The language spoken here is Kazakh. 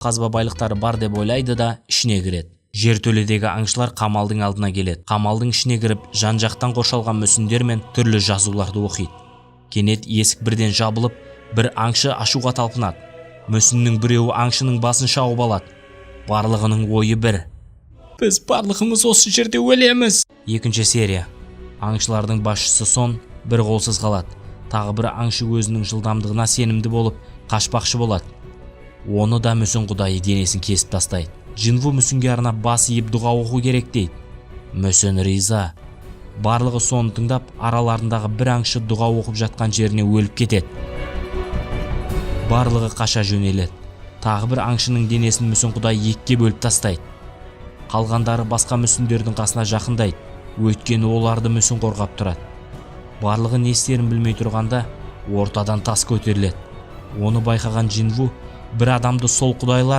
қазба байлықтары бар деп ойлайды да ішіне кіреді. Жертөледегі аңшылар қамалдың алдына келеді. Қамалдың ішіне кіріп, жан-жақтан қоршалған мүсіндер мен түрлі жазуларды оқиды. Кенет есік бірден жабылып, бір аңшы ашуға талпынады. Мүсіннің біреуі аңшының басын шауып алады. Барлығының ойы бір: біз барлығымыз осы жерде өлеміз. Екінші серия. Аңшылардың басшысы Сон бір қолсыз қалады. Тағы бір аңшы өзінің жылдамдығына сенімді болып қашпақшы болады. Оны да мүсін құдайы денесін кесіп тастайды. Джинву мүсінге арнап бас иіп дұға оқу керек дейді. Мүсін риза. Барлығы соны тыңдап, араларындағы бір аңшы дұға оқып жатқан жеріне өліп кетеді. Барлығы қаша жөнеледі. Тағы бір аңшының денесін мүсін құдай екіге бөліп тастайды. Қалғандары басқа мүсіндердің қасына жақындайды, өйткені оларды мүсін қорғап тұрады. Барлығы не істерін білмей тұрғанда ортадан тас көтеріледі. Оны байқаған Джинву бір адамды сол құдайлар